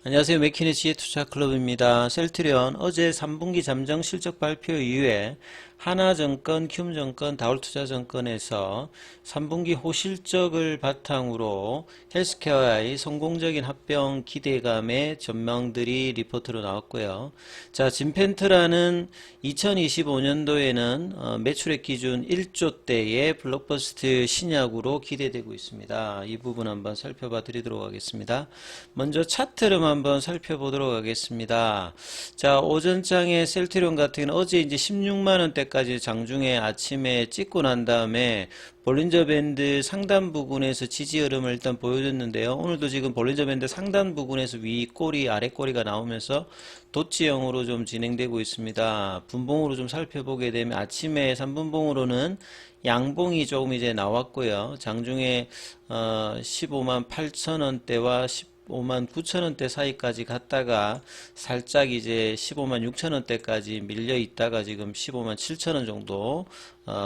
안녕하세요. 맥키니치의 투자클럽입니다. 셀트리온 어제 3분기 잠정 실적 발표 이후에 하나증권, 키움증권, 다올투자증권에서 3분기 호실적을 바탕으로 헬스케어의 성공적인 합병 기대감의 전망들이 리포트로 나왔고요. 자, 진펜트라는 2025년도에는 매출액 기준 1조대의 블록버스트 신약으로 기대되고 있습니다. 이 부분 한번 살펴봐 드리도록 하겠습니다. 먼저 차트를 한번 살펴보도록 하겠습니다. 자, 오전장에 셀트리온 같은 경우는 어제 이제 16만원대까지 장중에 아침에 찍고 난 다음에 볼린저 밴드 상단 부분에서 지지 흐름을 일단 보여줬는데요. 오늘도 지금 볼린저 밴드 상단 부분에서 위 꼬리, 아래 꼬리가 나오면서 도치형으로 좀 진행되고 있습니다. 분봉으로 좀 살펴보게 되면 아침에 3분봉으로는 양봉이 조금 이제 나왔고요. 장중에 15만 8천원대와 15만 9천원대 사이까지 갔다가 살짝 이제 15만 6천원대까지 밀려 있다가 지금 15만 7천원 정도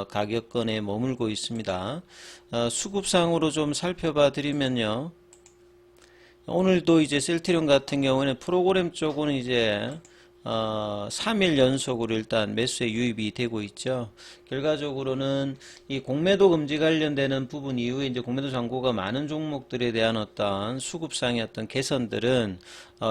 가격권에 머물고 있습니다. 수급상으로 좀 살펴봐 드리면요. 오늘도 이제 셀트리온 같은 경우는 프로그램 쪽은 이제 3일 연속으로 일단 매수에 유입이 되고 있죠. 결과적으로는 이 공매도 금지 관련되는 부분 이후에 이제 공매도 잔고가 많은 종목들에 대한 어떤 수급상의 어떤 개선들은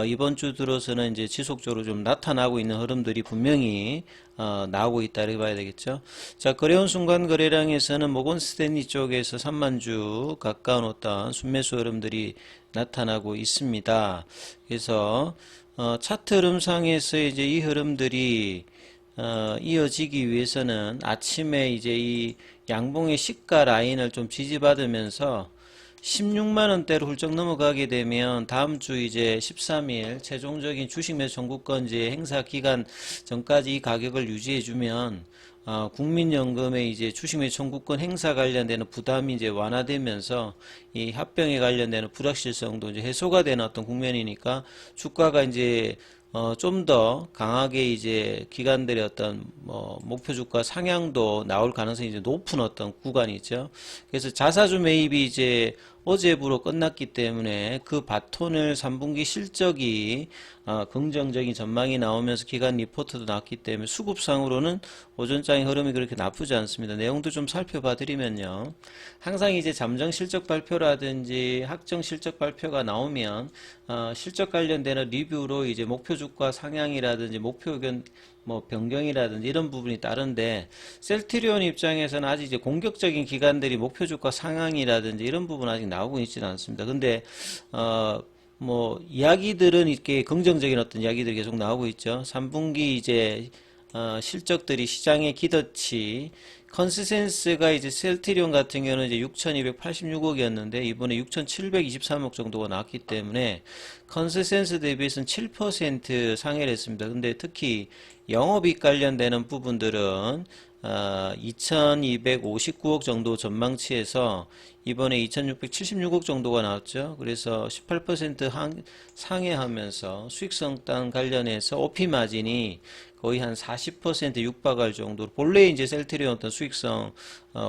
이번 주 들어서는 이제 지속적으로 좀 나타나고 있는 흐름들이 분명히 나오고 있다 이렇게 봐야 되겠죠. 자, 거래원 순간 거래량에서는 모건 스탠리 쪽에서 3만 주 가까운 어떤 순매수 흐름들이 나타나고 있습니다. 그래서 차트 흐름상에서 이제 이 흐름들이 이어지기 위해서는 아침에 이제 이 양봉의 시가 라인을 좀 지지받으면서 16만원대로 훌쩍 넘어가게 되면 다음 주 이제 13일 최종적인 주식 매수 청구권제 행사 기간 전까지 이 가격을 유지해주면 국민연금의 이제 주식 매수 청구권 행사 관련되는 부담이 이제 완화되면서 이 합병에 관련되는 불확실성도 이제 해소가 되는 어떤 국면이니까 주가가 이제 좀 더 강하게 이제 기관들의 어떤 목표 주가 상향도 나올 가능성이 이제 높은 어떤 구간이 있죠. 그래서 자사주 매입이 이제 어제부로 끝났기 때문에 그 바톤을 3분기 실적이 긍정적인 전망이 나오면서 기관 리포트도 나왔기 때문에 수급상으로는 오전장의 흐름이 그렇게 나쁘지 않습니다. 내용도 좀 살펴봐 드리면요. 항상 이제 잠정 실적 발표라든지 학정 실적 발표가 나오면 실적 관련되는 리뷰로 이제 목표 주가 상향이라든지 목표 의견 변경이라든지 이런 부분이 따른데 셀트리온 입장에서는 아직 이제 공격적인 기관들이 목표 주가 상향이라든지 이런 부분 아직 나오고 있지는 않습니다. 근데 이야기들은 이렇게 긍정적인 어떤 이야기들이 계속 나오고 있죠. 3분기 이제 실적들이 시장의 기대치 컨센서스가 이제 셀트리온 같은 경우는 이제 6,286억이었는데 이번에 6,723억 정도가 나왔기 때문에 컨센서스 대비해서는 7% 상회를 했습니다. 근데 특히 영업이익 관련되는 부분들은 2,259억 정도 전망치에서 이번에 2,676억 정도가 나왔죠. 그래서 18% 상회하면서 수익성당 관련해서 OP 마진이 거의 한 40% 육박할 정도로 본래 이제 셀트리온 어떤 수익성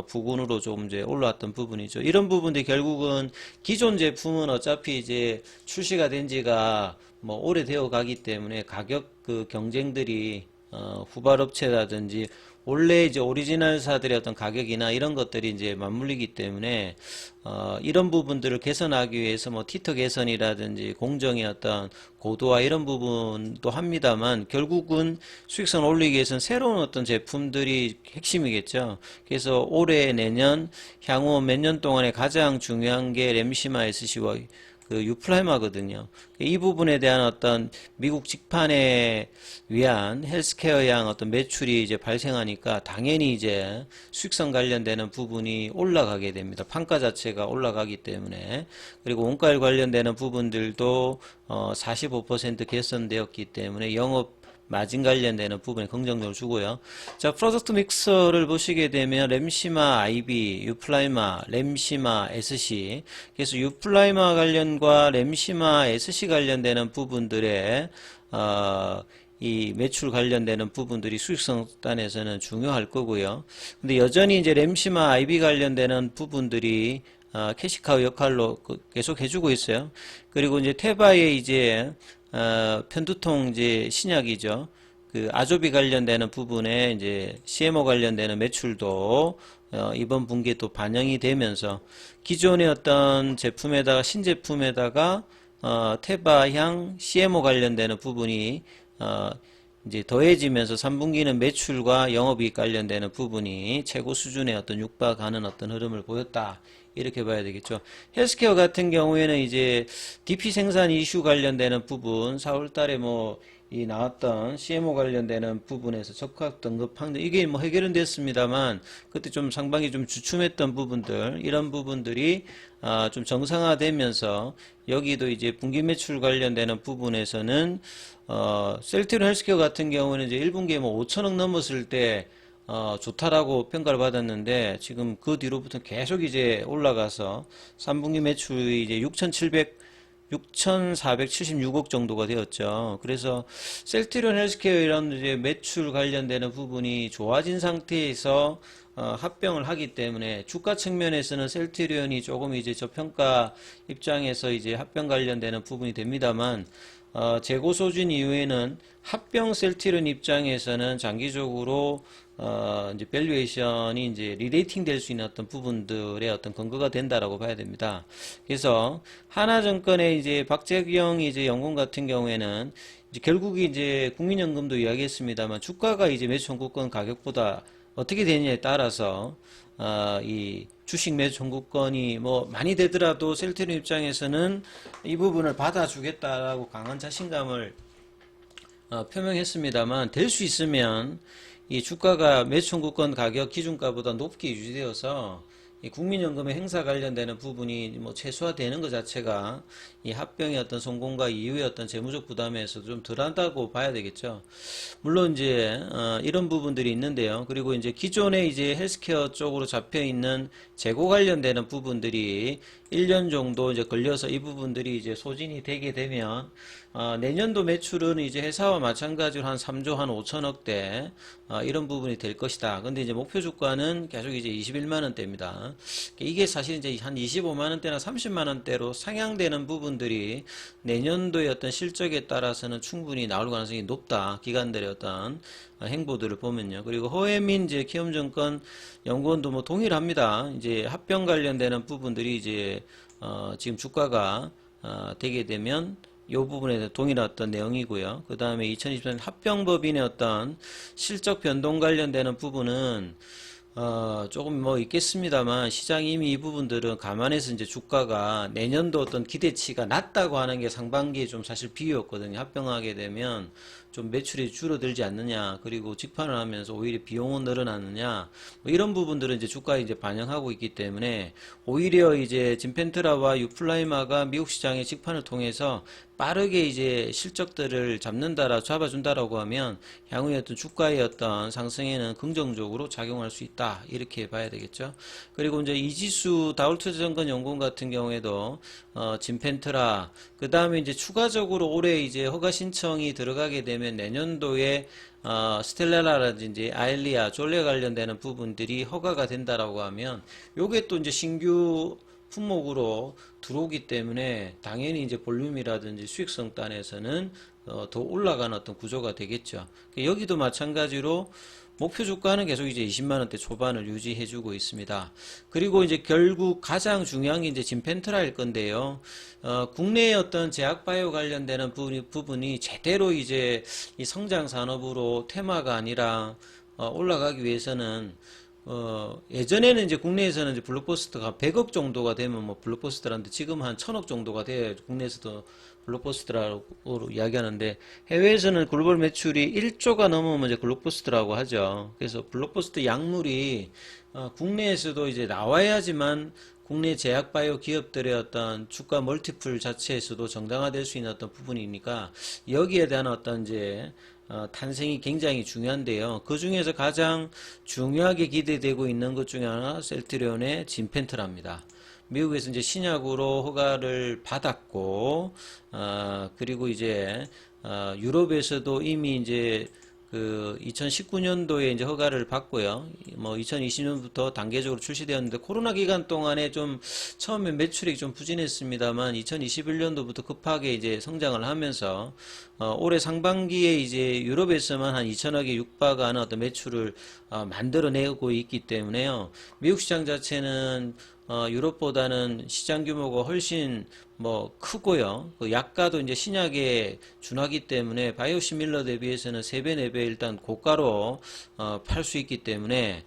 부근으로 좀 이제 올라왔던 부분이죠. 이런 부분들이 결국은 기존 제품은 어차피 이제 출시가 된 지가 오래되어 가기 때문에 가격 그 경쟁들이 후발업체라든지 원래 이제 오리지널사들의 어떤 가격이나 이런 것들이 이제 맞물리기 때문에 이런 부분들을 개선하기 위해서 티터 개선이라든지 공정의 어떤 고도화 이런 부분도 합니다만 결국은 수익성을 올리기 위해서는 새로운 어떤 제품들이 핵심이겠죠. 그래서 올해 내년 향후 몇 년 동안에 가장 중요한 게 램시마 SC와 그 유플라이마거든요. 이 부분에 대한 어떤 미국 직판에 위한 헬스케어 양 어떤 매출이 이제 발생하니까 당연히 이제 수익성 관련되는 부분이 올라가게 됩니다. 판가 자체가 올라가기 때문에. 그리고 원가율 관련되는 부분들도 45% 개선되었기 때문에 영업 마진 관련되는 부분에 긍정적으로 주고요. 자, 프로덕트 믹서를 보시게 되면 램시마 IB, 유플라이마, 램시마 SC. 그래서 유플라이마 관련과 램시마 SC 관련되는 부분들의 이 매출 관련되는 부분들이 수익성 단에서는 중요할 거고요. 근데 여전히 이제 램시마 IB 관련되는 부분들이 캐시카우 역할로 계속 해주고 있어요. 그리고 이제 테바의 이제 편두통 이제 신약이죠. 그 아조비 관련되는 부분에 이제 CMO 관련되는 매출도 이번 분기에 또 반영이 되면서 기존의 어떤 제품에다가 신제품에다가 테바향 CMO 관련되는 부분이 이제 더해지면서 3분기는 매출과 영업이익 관련되는 부분이 최고 수준의 어떤 육박하는 어떤 흐름을 보였다. 이렇게 봐야 되겠죠. 헬스케어 같은 경우에는 이제 DP 생산 이슈 관련되는 부분, 4월 달에 이 나왔던 CMO 관련되는 부분에서 적합 등급 확대, 이게 해결은 됐습니다만, 그때 좀 상반기 좀 주춤했던 부분들, 이런 부분들이 좀 정상화되면서, 여기도 이제 분기 매출 관련되는 부분에서는, 셀트리온 헬스케어 같은 경우는 이제 1분기에 5천억 넘었을 때, 좋다라고 평가를 받았는데 지금 그 뒤로부터 계속 이제 올라가서 3분기 매출이 이제 6,476억 정도가 되었죠. 그래서 셀트리온 헬스케어 이런 이제 매출 관련되는 부분이 좋아진 상태에서 합병을 하기 때문에 주가 측면에서는 셀트리온이 조금 이제 저평가 입장에서 이제 합병 관련되는 부분이 됩니다만 재고 소진 이후에는 합병 셀트리온 입장에서는 장기적으로 이제 밸류에이션이 이제 리레이팅 될 수 있는 어떤 부분들의 어떤 근거가 된다라고 봐야 됩니다. 그래서 하나증권의 이제 박재경 이제 연구원 같은 경우에는 이제 결국 이제 국민연금도 이야기했습니다만 주가가 이제 매수 청구권 가격보다 어떻게 되느냐에 따라서 이 주식 매수 청구권이 많이 되더라도 셀트리온 입장에서는 이 부분을 받아주겠다라고 강한 자신감을 표명했습니다만 될 수 있으면 이 주가가 매수 청구권 가격 기준가보다 높게 유지되어서 이 국민연금의 행사 관련되는 부분이 최소화되는 것 자체가 이 합병의 어떤 성공과 이후의 어떤 재무적 부담에서 좀 덜하다고 봐야 되겠죠. 물론 이제 이런 부분들이 있는데요. 그리고 이제 기존에 이제 헬스케어 쪽으로 잡혀 있는 재고 관련되는 부분들이 1년 정도 이제 걸려서 이 부분들이 이제 소진이 되게 되면 내년도 매출은 이제 회사와 마찬가지로 한 3조 한 5천억대 이런 부분이 될 것이다. 근데 이제 목표 주가는 계속 이제 21만 원대입니다. 이게 사실 이제 한 25만 원대나 30만 원대로 상향되는 부분들이 내년도의 어떤 실적에 따라서는 충분히 나올 가능성이 높다. 기관들의 어떤 행보들을 보면요. 그리고 허혜민 이제 키움증권 연구원도 동일합니다. 이제 합병 관련되는 부분들이 이제 지금 주가가 되게 되면 이 부분에 대해 동일한 어떤 내용이고요. 그 다음에 2023년 합병법인의 어떤 실적 변동 관련되는 부분은 조금 있겠습니다만 시장이 이미 이 부분들은 감안해서 이제 주가가 내년도 어떤 기대치가 낮다고 하는 게 상반기에 좀 사실 비유였거든요. 합병하게 되면 좀 매출이 줄어들지 않느냐, 그리고 직판을 하면서 오히려 비용은 늘어나느냐, 이런 부분들은 이제 주가에 이제 반영하고 있기 때문에 오히려 이제 진펜트라와 유플라이마가 미국 시장의 직판을 통해서 빠르게 이제 실적들을 잡아준다라고 하면 향후에 어떤 주가의 어떤 상승에는 긍정적으로 작용할 수 있다. 이렇게 봐야 되겠죠. 그리고 이제 이지수 다울투자증권 연구원 같은 경우에도 진펜트라, 그 다음에 이제 추가적으로 올해 이제 허가 신청이 들어가게 되면 내년도에 스텔라라든지 아일리아, 졸레 관련되는 부분들이 허가가 된다라고 하면 요게 또 이제 신규 품목으로 들어오기 때문에 당연히 이제 볼륨이라든지 수익성 단에서는 더 올라가는 어떤 구조가 되겠죠. 여기도 마찬가지로 목표 주가는 계속 이제 20만원대 초반을 유지해주고 있습니다. 그리고 이제 결국 가장 중요한 게 이제 진펜트라일 건데요. 국내의 어떤 제약바이오 관련되는 부분이 제대로 이제 이 성장 산업으로 테마가 아니라 올라가기 위해서는 예전에는 이제 국내에서는 이제 블록버스터가 100억 정도가 되면 블록버스터라는데 지금 한 1000억 정도가 돼야 국내에서도 블록버스터라고 이야기하는데 해외에서는 글로벌 매출이 1조가 넘으면 이제 블록버스터라고 하죠. 그래서 블록버스터 약물이 국내에서도 이제 나와야지만 국내 제약바이오 기업들의 어떤 주가 멀티플 자체에서도 정당화될 수 있는 어떤 부분이니까 여기에 대한 어떤 이제 탄생이 굉장히 중요한데요. 그 중에서 가장 중요하게 기대되고 있는 것 중에 하나 셀트리온의 진펜트라입니다. 미국에서 이제 신약으로 허가를 받았고, 그리고 이제 유럽에서도 이미 이제 그 2019년도에 이제 허가를 받고요. 뭐 2020년부터 단계적으로 출시되었는데 코로나 기간 동안에 좀 처음에 매출이 좀 부진했습니다만 2021년도부터 급하게 이제 성장을 하면서 올해 상반기에 이제 유럽에서만 한 2천억에 육박하는 어떤 매출을 만들어내고 있기 때문에요. 미국 시장 자체는 유럽보다는 시장 규모가 훨씬 뭐 크고요. 그 약가도 이제 신약에 준하기 때문에 바이오시밀러 대비해서는 3배, 4배 일단 고가로 팔 수 있기 때문에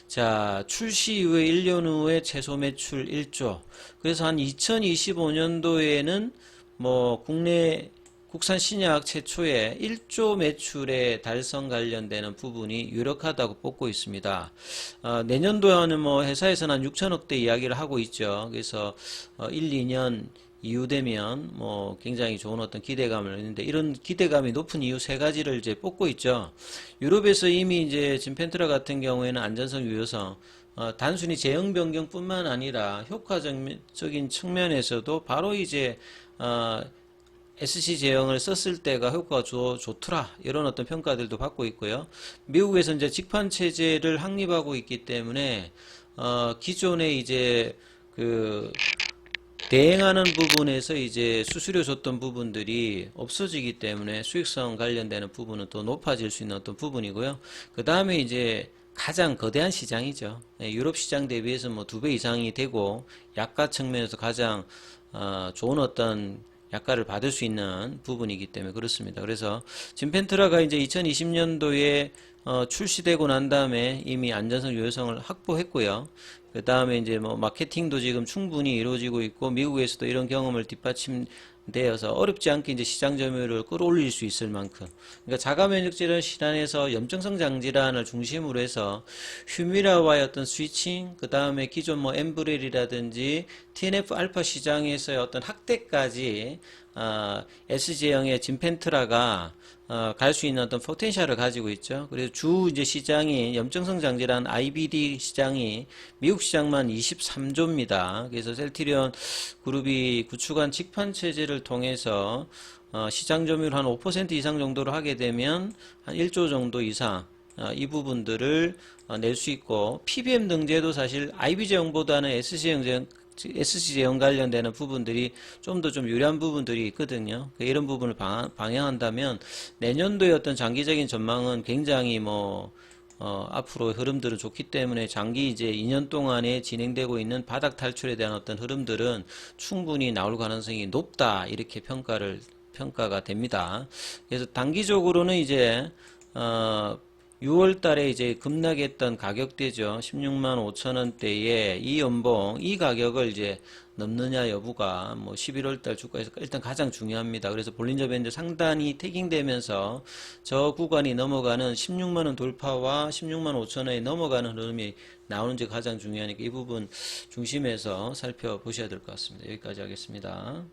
자, 출시 이후에 1년 후에 최소 매출 1조. 그래서 한 2025년도에는 뭐 국내 국산 신약 최초의 1조 매출의 달성 관련되는 부분이 유력하다고 뽑고 있습니다. 내년도에는 뭐 회사에서는 한 6천억대 이야기를 하고 있죠. 그래서 1, 2년 이후 되면 뭐 굉장히 좋은 어떤 기대감을 했는데 이런 기대감이 높은 이유 세 가지를 이제 뽑고 있죠. 유럽에서 이미 이제 진펜트라 같은 경우에는 안전성, 유효성, 단순히 제형 변경뿐만 아니라 효과적인 측면에서도 바로 이제 SC 제형을 썼을 때가 효과가 좋더라 이런 어떤 평가들도 받고 있고요. 미국에서 이제 직판 체제를 확립하고 있기 때문에 기존에 이제 그 대행하는 부분에서 이제 수수료 줬던 부분들이 없어지기 때문에 수익성 관련되는 부분은 더 높아질 수 있는 어떤 부분이고요. 그 다음에 이제 가장 거대한 시장이죠. 유럽 시장 대비해서 뭐 2배 이상이 되고 약가 측면에서 가장 좋은 어떤 약가를 받을 수 있는 부분이기 때문에 그렇습니다. 그래서 진펜트라가 이제 2020년도에 출시되고 난 다음에 이미 안전성, 유효성을 확보했고요. 그 다음에 이제 뭐 마케팅도 지금 충분히 이루어지고 있고 미국에서도 이런 경험을 뒷받침되어서 어렵지 않게 이제 시장 점유율을 끌어올릴 수 있을 만큼 그러니까 자가 면역 질환 질환에서 염증성 장질환을 중심으로 해서 휴미라와의 어떤 스위칭 그 다음에 기존 뭐 엠브렐이라든지 TNF 알파 시장에서의 어떤 확대까지 SG형의 진펜트라가 갈 수 있는 어떤 포텐셜을 가지고 있죠. 그래서 주 이제 시장이 염증성 장질환 IBD 시장이 미국 시장만 23조입니다. 그래서 셀트리온 그룹이 구축한 직판 체제를 통해서 시장 점유율 한 5% 이상 정도로 하게 되면 한 1조 정도 이상 이 부분들을 낼 수 있고 PBM 등재도 사실 IB 제형보다는 SC 제형 관련되는 부분들이 좀 더 좀 유리한 부분들이 있거든요. 이런 부분을 방향한다면 내년도의 어떤 장기적인 전망은 굉장히 뭐 앞으로 흐름들은 좋기 때문에 장기 이제 2년 동안에 진행되고 있는 바닥 탈출에 대한 어떤 흐름들은 충분히 나올 가능성이 높다 이렇게 평가가 됩니다. 그래서 단기적으로는 이제 6월 달에 이제 급락했던 가격대죠. 16만 5천 원대에 이 연봉, 이 가격을 이제 넘느냐 여부가 뭐 11월 달 주가에서 일단 가장 중요합니다. 그래서 볼린저 밴드 상단이 태깅되면서 저 구간이 넘어가는 16만 원 돌파와 16만 5천 원에 넘어가는 흐름이 나오는지 가장 중요하니까 이 부분 중심에서 살펴보셔야 될 것 같습니다. 여기까지 하겠습니다.